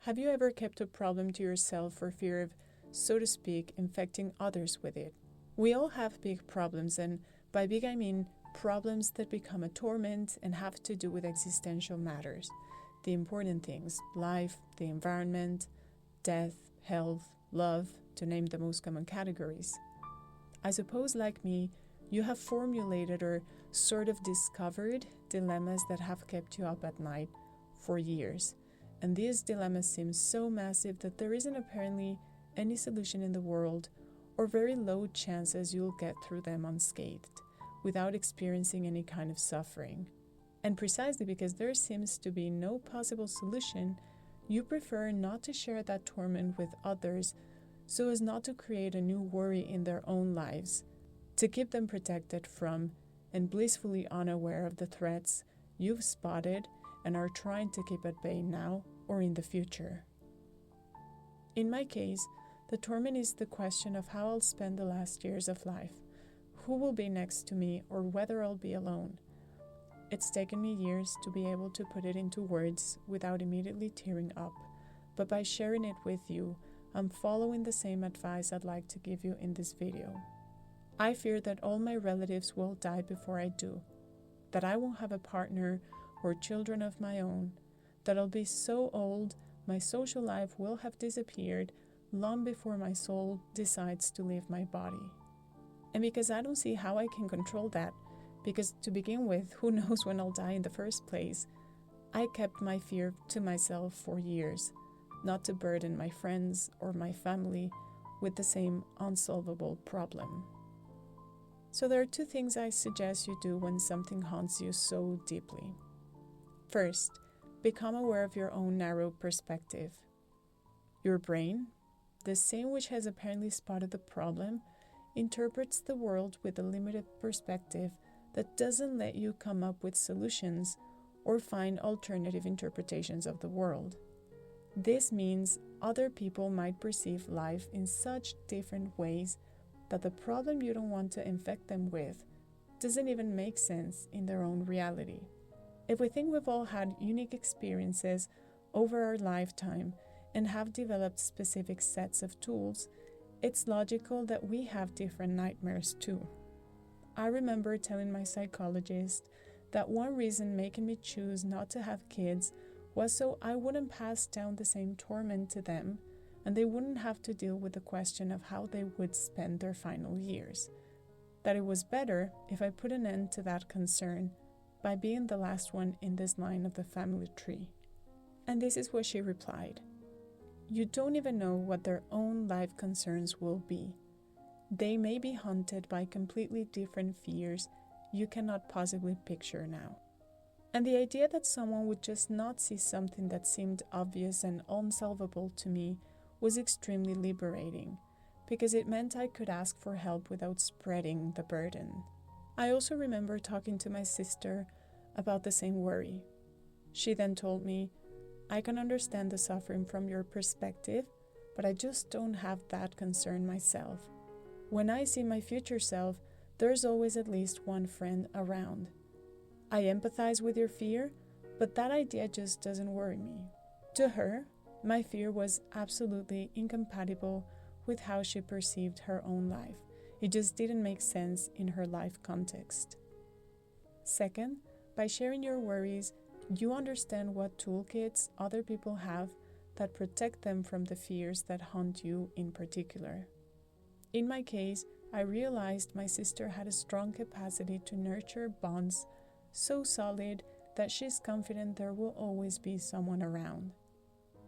Have you ever kept a problem to yourself for fear of, so to speak, infecting others with it? We all have big problems, and by big I mean problems that become a torment and have to do with existential matters. The important things: life, the environment, death, health, love, to name the most common categories. I suppose, like me, you have formulated or sort of discovered dilemmas that have kept you up at night for years. And these dilemmas seem so massive that there isn't apparently any solution in the world, or very low chances you'll get through them unscathed, without experiencing any kind of suffering. And precisely because there seems to be no possible solution, you prefer not to share that torment with others so as not to create a new worry in their own lives, to keep them protected from and blissfully unaware of the threats you've spotted and are trying to keep at bay now or in the future. In my case, the torment is the question of how I'll spend the last years of life, who will be next to me, or whether I'll be alone. It's taken me years to be able to put it into words without immediately tearing up, but by sharing it with you, I'm following the same advice I'd like to give you in this video. I fear that all my relatives will die before I do, that I won't have a partner or children of my own, that I'll be so old my social life will have disappeared long before my soul decides to leave my body. And because I don't see how I can control that, because to begin with, who knows when I'll die in the first place, I kept my fear to myself for years, not to burden my friends or my family with the same unsolvable problem. So there are two things I suggest you do when something haunts you so deeply. First, become aware of your own narrow perspective. Your brain, the same which has apparently spotted the problem, interprets the world with a limited perspective that doesn't let you come up with solutions or find alternative interpretations of the world. This means other people might perceive life in such different ways that the problem you don't want to infect them with doesn't even make sense in their own reality. If we think we've all had unique experiences over our lifetime and have developed specific sets of tools, it's logical that we have different nightmares too. I remember telling my psychologist that one reason making me choose not to have kids was so I wouldn't pass down the same torment to them, and they wouldn't have to deal with the question of how they would spend their final years. That it was better if I put an end to that concern by being the last one in this line of the family tree. And this is what she replied: "You don't even know what their own life concerns will be. They may be haunted by completely different fears you cannot possibly picture now." And the idea that someone would just not see something that seemed obvious and unsolvable to me was extremely liberating, because it meant I could ask for help without spreading the burden. I also remember talking to my sister about the same worry. She then told me, "I can understand the suffering from your perspective, but I just don't have that concern myself. When I see my future self, there's always at least one friend around. I empathize with your fear, but that idea just doesn't worry me." To her, my fear was absolutely incompatible with how she perceived her own life. It just didn't make sense in her life context. Second, by sharing your worries, you understand what toolkits other people have that protect them from the fears that haunt you in particular. In my case, I realized my sister had a strong capacity to nurture bonds so solid that she's confident there will always be someone around.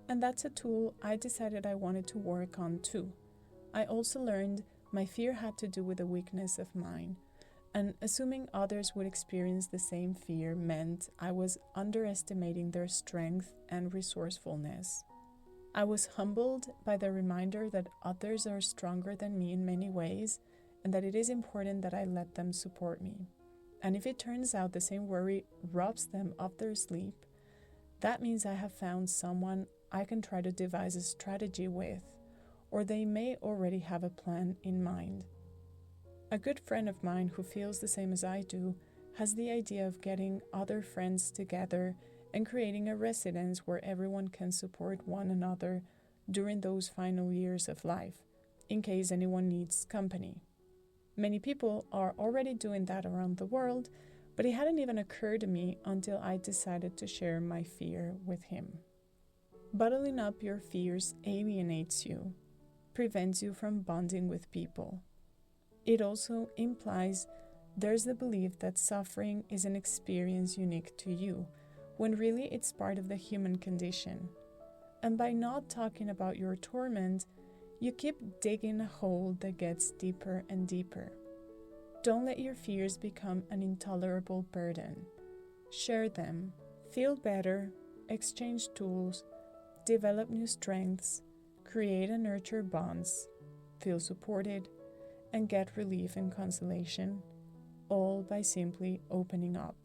And that's a tool I decided I wanted to work on too. I also learned my fear had to do with a weakness of mine, and assuming others would experience the same fear meant I was underestimating their strength and resourcefulness. I was humbled by the reminder that others are stronger than me in many ways, and that it is important that I let them support me. And if it turns out the same worry robs them of their sleep, that means I have found someone I can try to devise a strategy with, or they may already have a plan in mind. A good friend of mine who feels the same as I do has the idea of getting other friends together and creating a residence where everyone can support one another during those final years of life, in case anyone needs company. Many people are already doing that around the world, but it hadn't even occurred to me until I decided to share my fear with him. Bottling up your fears alienates you, prevents you from bonding with people. It also implies there's the belief that suffering is an experience unique to you, when really it's part of the human condition. And by not talking about your torment, you keep digging a hole that gets deeper and deeper. Don't let your fears become an intolerable burden. Share them, feel better, exchange tools, develop new strengths, create and nurture bonds, feel supported, and get relief and consolation, all by simply opening up.